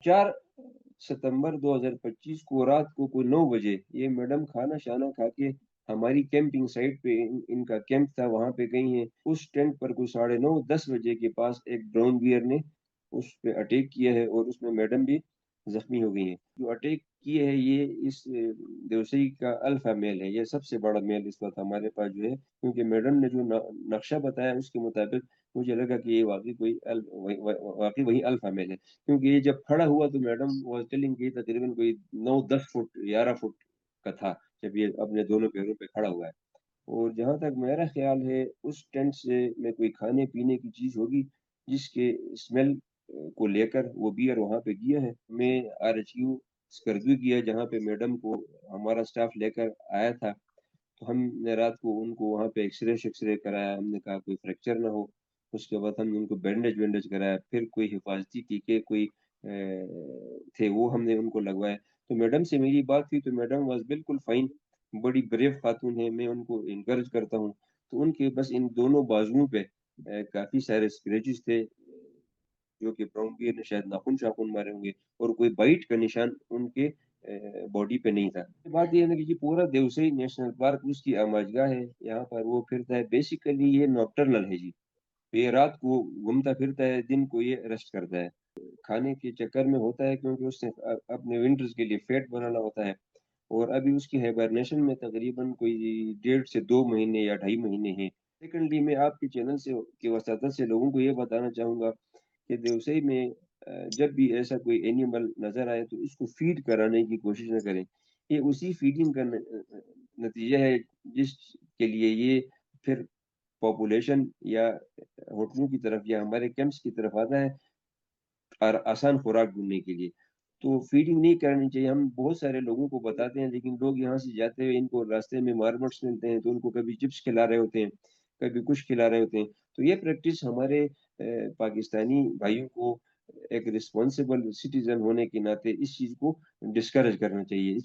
4 सितंबर 2025 को रात को कोई 9 बजे ये मैडम खाना-शाना खा के हमारी कैंपिंग साइट पे इनका कैंप था, वहाँ पे गई हैं। उस टेंट पर कोई साढ़े 9-10 बजे के पास एक ब्राउन बियर ने उस पे अटैक किया है और उसमें मैडम भी ज़ख्मी हो गई हैं। जो अटैक किए है ये इस देवसई का अल्फा मेल है, ये सबसे बड़ा मेल इस वक़्त हमारे पास जो है, क्योंकि मैडम ने जो नक्शा बताया उसके मुताबिक मुझे लगा कि ये वाक़ई कोई वाक़ई वही अल्फा मेल है। क्योंकि ये जब खड़ा हुआ तो मैडम वाज़ टेलिंग कि तकरीबन कोई 9-10 फुट, 11 फुट का था, जब ये अपने दोनों पैरों पे खड़ा हुआ है। और जहाँ तक मेरा ख़्याल है उस टेंट से में कोई खाने-पीने की चीज़ होगी जिसके स्मेल को लेकर वो बियर वहाँ पे गिया है। मैं आरएचक्यू स्कर्दू किया जहाँ पे मैडम को हमारा स्टाफ लेकर आया था। तो हमने रात को उनको वहाँ पे एक्स-रे कराया, हमने कहा कोई फ्रैक्चर ना हो। उसके बाद हमने उनको बैंडेज-वैंडेज कराया, फिर कोई हिफाज़ती टीके कोई थे वो हमने उनको लगवाए। तो मैडम से मेरी बात हुई तो मैडम वाज़ बिल्कुल फाइन, बड़ी ब्रेव खातून है, मैं उनको एनकरेज करता हूँ। तो उनके बस इन दोनों बाजुओं पे काफ़ी सारे स्क्रैचेस थे, जो कि ब्राउन बियर ने शायद नाखून-शाखून मारे होंगे और कोई बाइट का निशान उनके बॉडी पे नहीं था। बात ये है ना कि ये पूरा देवसई नेशनल पार्क उसकी आमाजगाह है, यहाँ पर वो फिरता है। बेसिकली ये नॉकटर्नल है जी। ये रात को घूमता फिरता है, दिन को ये रेस्ट करता है। खाने के चक्कर में होता है क्योंकि उसने अपने विंटर्स के लिए फैट बनाना होता है और अभी उसकी हिबरनेशन में तकरीबन कोई 1.5 से 2 महीने या ढाई महीने हैं। सेकंडली मैं आपके चैनल से की वसातत से लोगों को ये बताना चाहूँगा कि देवसई में जब भी ऐसा कोई एनिमल नज़र आए तो इसको फीड कराने की कोशिश ना करें। ये उसी फीडिंग का नतीजा है जिसके लिए ये फिर पॉपुलेशन या होटलों की तरफ या हमारे कैंप्स की तरफ आता है और आसान खुराक ढूँढने के लिए। तो फीडिंग नहीं करनी चाहिए, हम बहुत सारे लोगों को बताते हैं लेकिन लोग यहाँ से जाते हुए इनको रास्ते में मारमोट्स मिलते हैं तो उनको कभी चिप्स खिला रहे होते हैं, कभी कुछ खिला रहे होते हैं। तो ये प्रैक्टिस हमारे पाकिस्तानी भाइयों को एक रिस्पॉन्सिबल सिटीज़न होने के नाते इस चीज़ को डिस्करेज करना चाहिए।